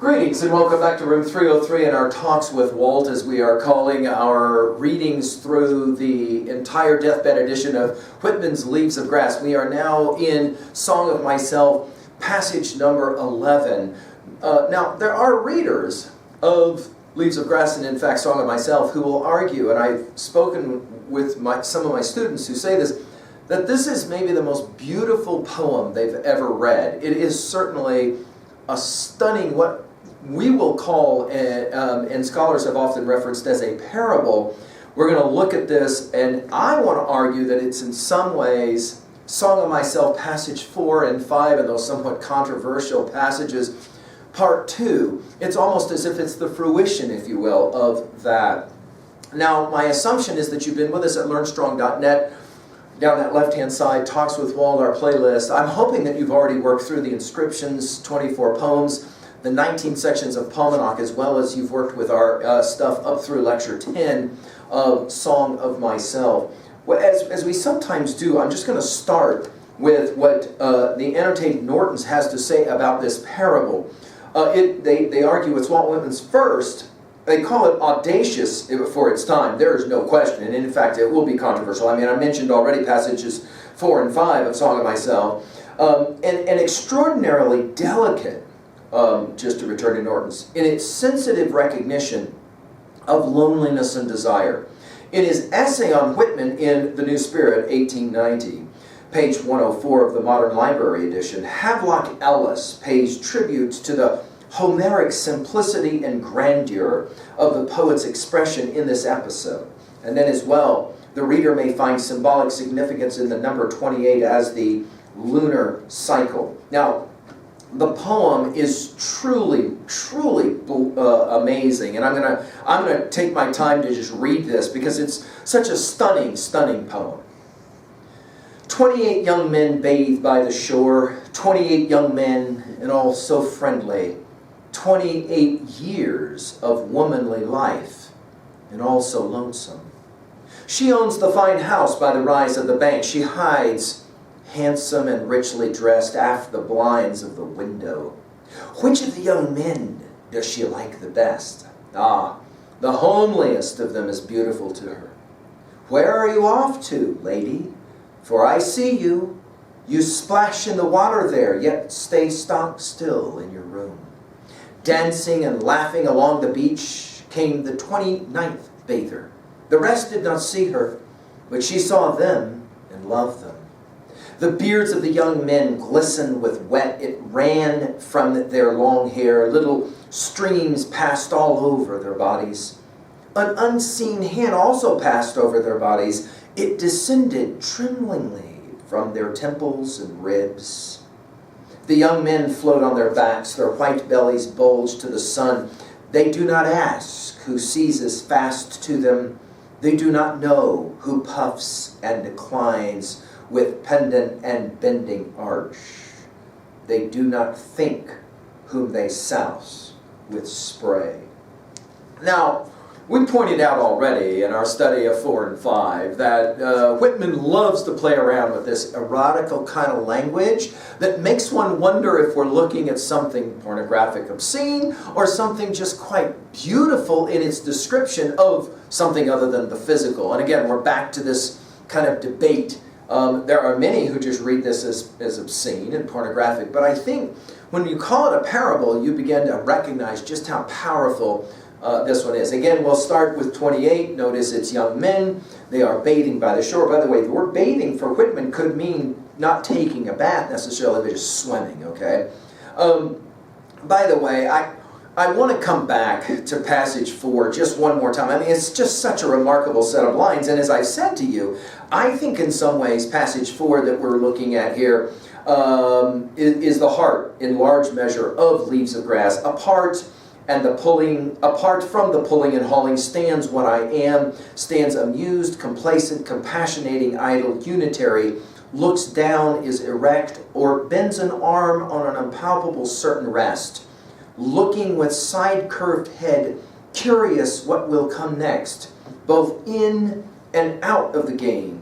Greetings and welcome back to room 303 and our talks with Walt, as we are calling our readings through the entire deathbed edition of Whitman's Leaves of Grass. We are now in Song of Myself, passage number 11. Now, there are readers of Leaves of Grass and, in fact, Song of Myself who will argue, and I've spoken with some of my students who say this, that this is maybe the most beautiful poem they've ever read. It is certainly a stunning, what we will call, and scholars have often referenced as a parable. We're going to look at this, and I want to argue that it's in some ways Song of Myself, passage 4 and 5, and those somewhat controversial passages, part 2. It's almost as if it's the fruition, if you will, of that. Now, my assumption is that you've been with us at LearnStrong.net. Down that left-hand side, Talks with Walt, our playlist. I'm hoping that you've already worked through the inscriptions, 24 poems, the 19 sections of Palmanoch, as well as you've worked with our stuff up through Lecture 10 of Song of Myself. Well, as we sometimes do, I'm just going to start with what the annotated Nortons has to say about this parable. They argue it's Walt Whitman's first. They call it audacious for its time. There is no question, and in fact it will be controversial. I mean, I mentioned already passages 4 and 5 of Song of Myself, and extraordinarily delicate, just to return to Norton's, in its sensitive recognition of loneliness and desire. In his essay on Whitman in The New Spirit, 1890, page 104 of the Modern Library edition, Havelock Ellis pays tribute to the Homeric simplicity and grandeur of the poet's expression in this episode. And then as well, the reader may find symbolic significance in the number 28 as the lunar cycle. Now, the poem is truly, truly amazing, and I'm gonna take my time to just read this because it's such a stunning, stunning poem. 28 young men bathe by the shore, 28 young men, and all so friendly. 28 years of womanly life, and all so lonesome. She owns the fine house by the rise of the bank. She hides, handsome and richly dressed, aft the blinds of the window. Which of the young men does she like the best? Ah, the homeliest of them is beautiful to her. Where are you off to, lady? For I see you. You splash in the water there, yet stay stock still in your room. Dancing and laughing along the beach came the 29th bather. The rest did not see her, but she saw them and loved them. The beards of the young men glistened with wet. It ran from their long hair. Little streams passed all over their bodies. An unseen hand also passed over their bodies. It descended tremblingly from their temples and ribs. The young men float on their backs, their white bellies bulge to the sun. They do not ask who seizes fast to them. They do not know who puffs and declines with pendant and bending arch. They do not think whom they souse with spray. Now, we pointed out already in our study of 4 and 5 that Whitman loves to play around with this erotical kind of language that makes one wonder if we're looking at something pornographic, obscene, or something just quite beautiful in its description of something other than the physical. And again, we're back to this kind of debate. There are many who just read this as obscene and pornographic, but I think when you call it a parable, you begin to recognize just how powerful this one is. Again, we'll start with 28. Notice it's young men. They are bathing by the shore. By the way, the word bathing for Whitman could mean not taking a bath necessarily, but just swimming, okay? By the way, I want to come back to passage 4 just one more time. I mean, it's just such a remarkable set of lines. And as I've said to you, I think in some ways passage 4 that we're looking at here is the heart, in large measure, of Leaves of Grass. Apart from the pulling and hauling stands what I am, stands amused, complacent, compassionating, idle, unitary, looks down, is erect, or bends an arm on an impalpable certain rest, looking with side-curved head, curious what will come next, both in and out of the game,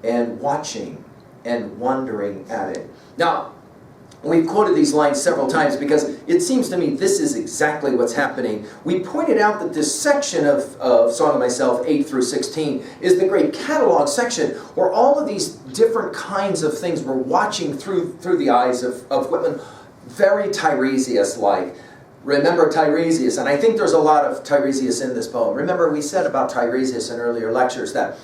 and watching and wondering at it. Now, We've quoted these lines several times because it seems to me this is exactly what's happening. We pointed out that this section of Song of Myself, 8 through 16, is the great catalog section where all of these different kinds of things we're watching through the eyes of Whitman, very Tiresias-like. Remember Tiresias, and I think there's a lot of Tiresias in this poem. Remember we said about Tiresias in earlier lectures that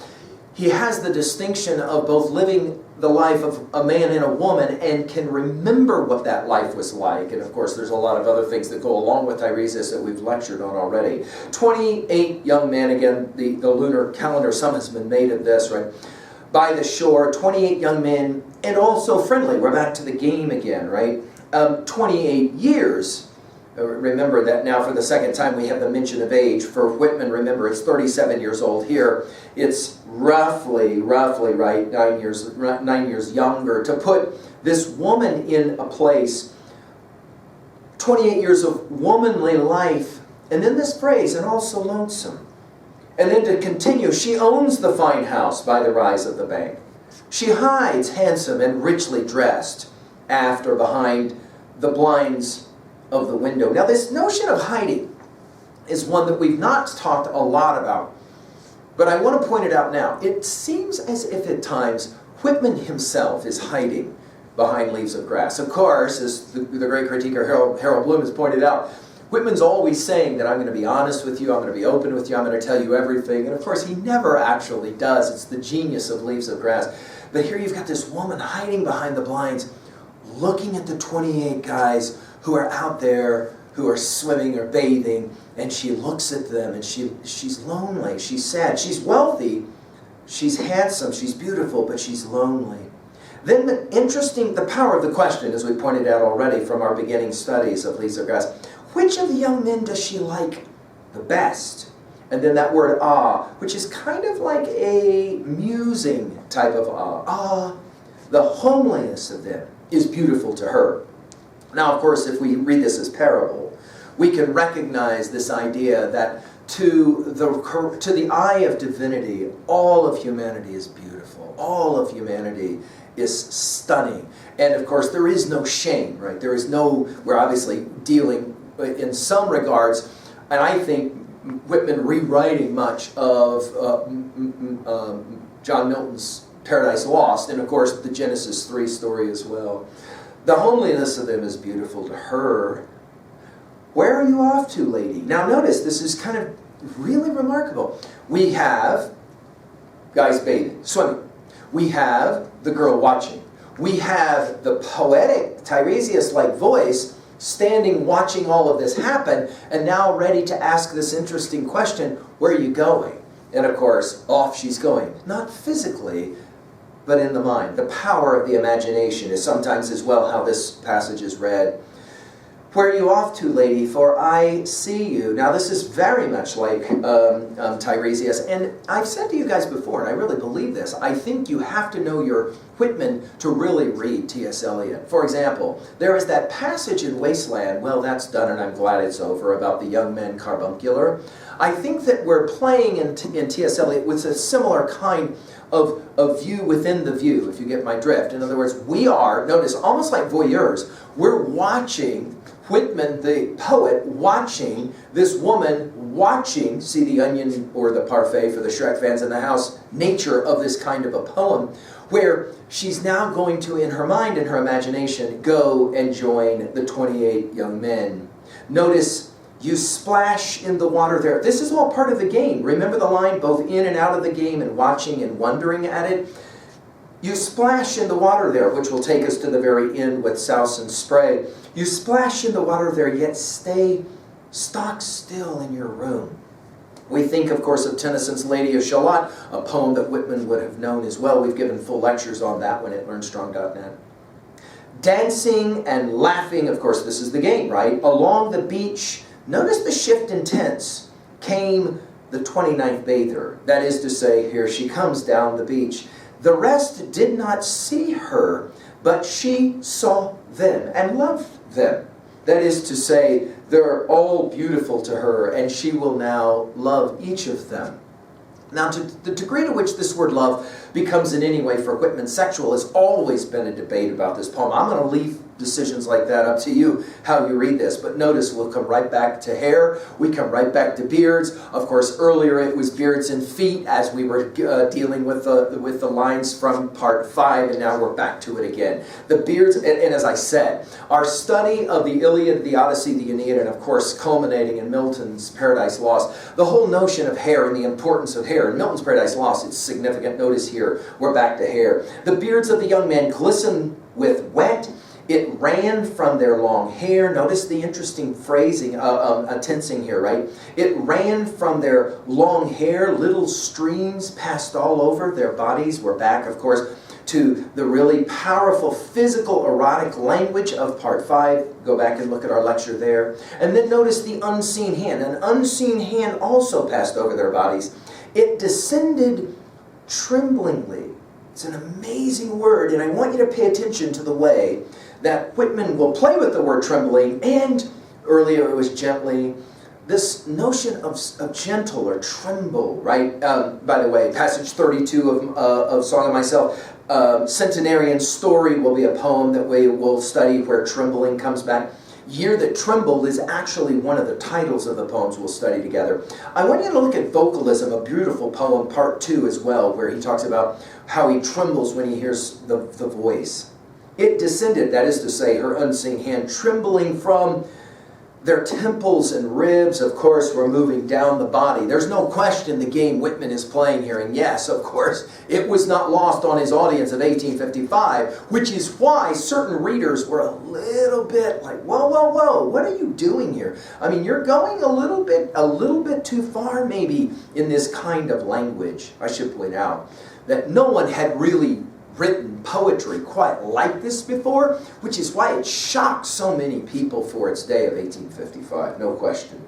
he has the distinction of both living the life of a man and a woman and can remember what that life was like. And of course, there's a lot of other things that go along with Tiresias that we've lectured on already. 28 young men, again, the lunar calendar sum has been made of this, right? By the shore, 28 young men, and also friendly. We're back to the game again, right? 28 years. Remember that now for the second time we have the mention of age. For Whitman, remember, it's 37 years old here. It's roughly, right, 9 years younger. To put this woman in a place, 28 years of womanly life, and then this phrase, and also lonesome. And then to continue, she owns the fine house by the rise of the bank. She hides, handsome and richly dressed, after behind the blinds of the window. Now this notion of hiding is one that we've not talked a lot about, but I want to point it out now. It seems as if at times Whitman himself is hiding behind leaves of grass. Of course, as the great critiquer Harold Bloom has pointed out, Whitman's always saying that I'm going to be honest with you, I'm going to be open with you, I'm going to tell you everything, and of course he never actually does. It's the genius of Leaves of Grass. But here you've got this woman hiding behind the blinds, looking at the 28 guys who are out there, who are swimming or bathing, and she looks at them, and she's lonely, she's sad, she's wealthy, she's handsome, she's beautiful, but she's lonely. Then the power of the question, as we pointed out already from our beginning studies of Leaves of Grass, which of the young men does she like the best? And then that word which is kind of like a musing type of the homeliness of them is beautiful to her. Now, of course, if we read this as parable, we can recognize this idea that to the eye of divinity, all of humanity is beautiful. All of humanity is stunning. And of course, there is no shame, right? We're obviously dealing in some regards, and I think Whitman rewriting much of John Milton's Paradise Lost, and of course the Genesis 3 story as well. The homeliness of them is beautiful to her. Where are you off to, lady? Now notice, this is kind of really remarkable. We have guys bathing, swimming. We have the girl watching. We have the poetic, Tiresias-like voice standing, watching all of this happen, and now ready to ask this interesting question, where are you going? And of course, off she's going. Not physically, but in the mind. The power of the imagination is sometimes as well how this passage is read. Where are you off to, lady? For I see you. Now this is very much like Tiresias, and I've said to you guys before, and I really believe this, I think you have to know your Whitman to really read T.S. Eliot. For example, there is that passage in Wasteland, well that's done and I'm glad it's over, about the young men carbuncular. I think that we're playing in T.S. Eliot with a similar kind of view within the view, if you get my drift. In other words, we are, notice, almost like voyeurs, we're watching Whitman, the poet, watching this woman, watching, see the onion or the parfait for the Shrek fans in the house, nature of this kind of a poem, where she's now going to, in her mind and her imagination, go and join the 28 young men. Notice, you splash in the water there. This is all part of the game. Remember the line, both in and out of the game and watching and wondering at it? You splash in the water there, which will take us to the very end with souse and spray. You splash in the water there, yet stay stock still in your room. We think, of course, of Tennyson's Lady of Shalott, a poem that Whitman would have known as well. We've given full lectures on that one at learnstrong.net. Dancing and laughing, of course, this is the game, right? Along the beach, notice the shift in tense. Came the 29th bather. That is to say, here she comes down the beach. The rest did not see her, but she saw them and loved them. That is to say, they're all beautiful to her, and she will now love each of them. Now, to the degree to which this word love becomes in any way for Whitman sexual has always been a debate about this poem. I'm going to leave decisions like that, up to you how you read this. But notice we'll come right back to hair, we come right back to beards. Of course, earlier it was beards and feet as we were dealing with the lines from part 5, and now we're back to it again. The beards, and as I said, our study of the Iliad, the Odyssey, the Aeneid, and of course culminating in Milton's Paradise Lost, the whole notion of hair and the importance of hair. In Milton's Paradise Lost, it's significant. Notice here, we're back to hair. The beards of the young men glisten with wet. It ran from their long hair. Notice the interesting phrasing, tensing here, right? It ran from their long hair. Little streams passed all over their bodies. We're back, of course, to the really powerful physical erotic language of part 5. Go back and look at our lecture there. And then notice the unseen hand. An unseen hand also passed over their bodies. It descended tremblingly. It's an amazing word, and I want you to pay attention to the way that Whitman will play with the word trembling, and earlier it was gently. This notion of gentle or tremble, right? By the way, passage 32 of Song of Myself, Centenarian Story will be a poem that we will study where trembling comes back. Year That Trembled is actually one of the titles of the poems we'll study together. I want you to look at Vocalism, a beautiful poem, part 2 as well, where he talks about how he trembles when he hears the voice. It descended, that is to say, her unseen hand, trembling from their temples and ribs, of course, were moving down the body. There's no question the game Whitman is playing here. And yes, of course, it was not lost on his audience of 1855, which is why certain readers were a little bit like, whoa, whoa, whoa, what are you doing here? I mean, you're going a little bit too far maybe in this kind of language. I should point out that no one had really written poetry quite like this before, which is why it shocked so many people for its day of 1855, no question.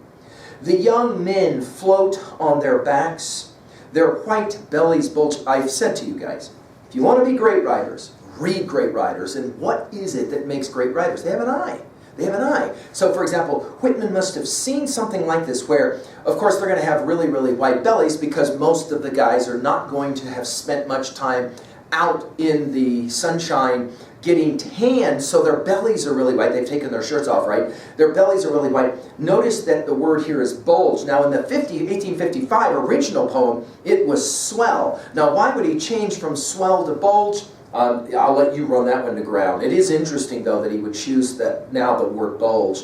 The young men float on their backs, their white bellies bulge. I've said to you guys, if you want to be great writers, read great writers. And what is it that makes great writers? They have an eye. They have an eye. So, for example, Whitman must have seen something like this where, of course, they're going to have really, really white bellies because most of the guys are not going to have spent much time out in the sunshine getting tan, so their bellies are really white. They've taken their shirts off, right? Their bellies are really white. Notice that the word here is bulge. Now, in the 1855 original poem, it was swell. Now, why would he change from swell to bulge? I'll let you run that one to ground. It is interesting, though, that he would choose that now the word bulge.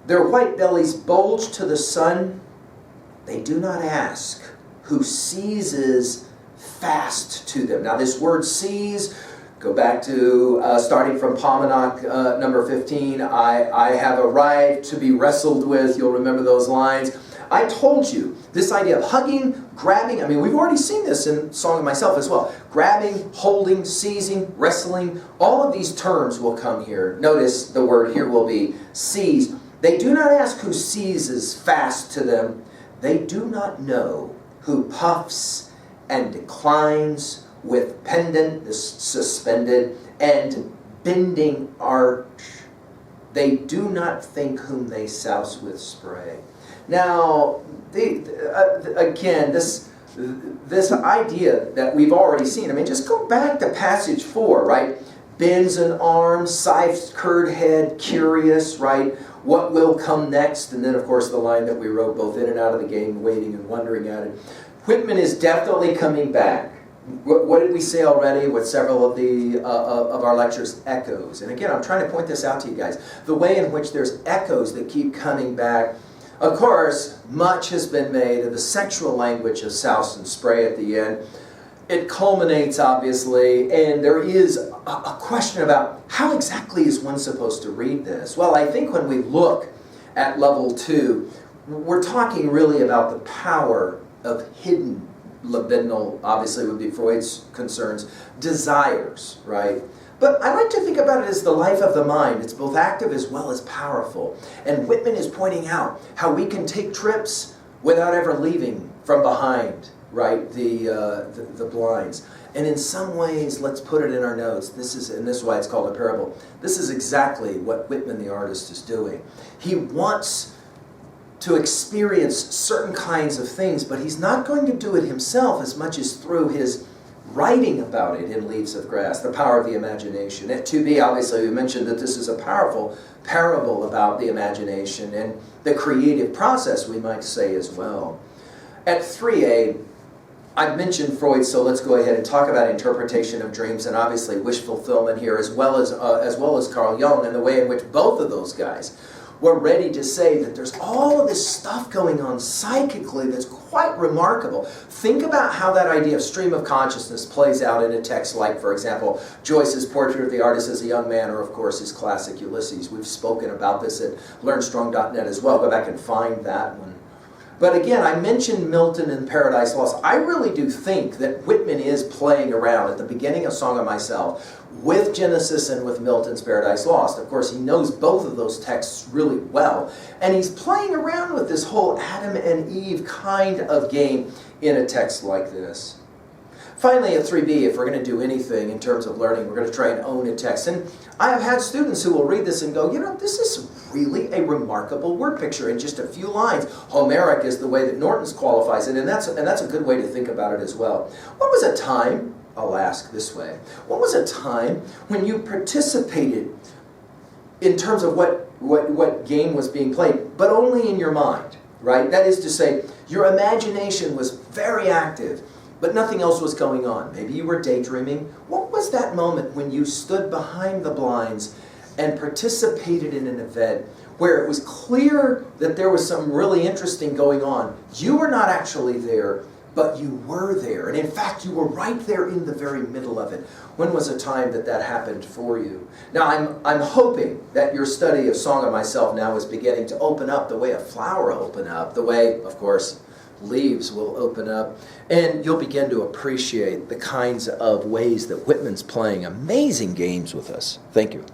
Their white bellies bulge to the sun. They do not ask who seizes fast to them. Now this word seize, go back to starting from Paumanok number 15, I have a right to be wrestled with. You'll remember those lines. I told you, this idea of hugging, grabbing, I mean, we've already seen this in Song of Myself as well. Grabbing, holding, seizing, wrestling, all of these terms will come here. Notice the word here will be seize. They do not ask who seizes fast to them. They do not know who puffs and declines with pendant, this suspended, and bending arch. They do not think whom they souse with spray. Now, again, this idea that we've already seen, I mean, just go back to passage 4, right? Bends an arm, scythed curd head, curious, right? What will come next? And then, of course, the line that we wrote both in and out of the game, waiting and wondering at it. Whitman is definitely coming back. What did we say already with several of of our lectures? Echoes. And again, I'm trying to point this out to you guys. The way in which there's echoes that keep coming back. Of course, much has been made of the sexual language of souse and spray at the end. It culminates, obviously, and there is a question about how exactly is one supposed to read this? Well, I think when we look at level 2, we're talking really about the power of hidden libidinal, obviously would be Freud's concerns, desires, right? But I like to think about it as the life of the mind. It's both active as well as powerful. And Whitman is pointing out how we can take trips without ever leaving from behind, right, the blinds. And in some ways, let's put it in our notes, and this is why it's called a parable. This is exactly what Whitman the artist is doing. He wants to experience certain kinds of things, but he's not going to do it himself as much as through his writing about it in Leaves of Grass, the power of the imagination. At 2b, obviously, we mentioned that this is a powerful parable about the imagination and the creative process, we might say as well. At 3a, I mentioned Freud, so let's go ahead and talk about interpretation of dreams and obviously wish fulfillment here, as well as Carl Jung, and the way in which both of those guys were ready to say that there's all of this stuff going on psychically that's quite remarkable. Think about how that idea of stream of consciousness plays out in a text like, for example, Joyce's Portrait of the Artist as a Young Man, or of course his classic Ulysses. We've spoken about this at learnstrong.net as well. Go back and find that one. But again, I mentioned Milton and Paradise Lost. I really do think that Whitman is playing around at the beginning of Song of Myself with Genesis and with Milton's Paradise Lost. Of course, he knows both of those texts really well. And he's playing around with this whole Adam and Eve kind of game in a text like this. Finally, at 3b, if we're going to do anything in terms of learning, we're going to try and own a text. And I have had students who will read this and go, you know, this is really a remarkable word picture in just a few lines. Homeric is the way that Norton's qualifies it, and that's a good way to think about it as well. What was a time, I'll ask this way, what was a time when you participated in terms of what game was being played, but only in your mind, right? That is to say, your imagination was very active, but nothing else was going on. Maybe you were daydreaming. What was that moment when you stood behind the blinds and participated in an event where it was clear that there was some really interesting going on? You were not actually there, but you were there. And in fact, you were right there in the very middle of it. When was a time that that happened for you? Now, I'm hoping that your study of Song of Myself now is beginning to open up the way a flower opened up, the way, of course, leaves will open up, and you'll begin to appreciate the kinds of ways that Whitman's playing amazing games with us. Thank you.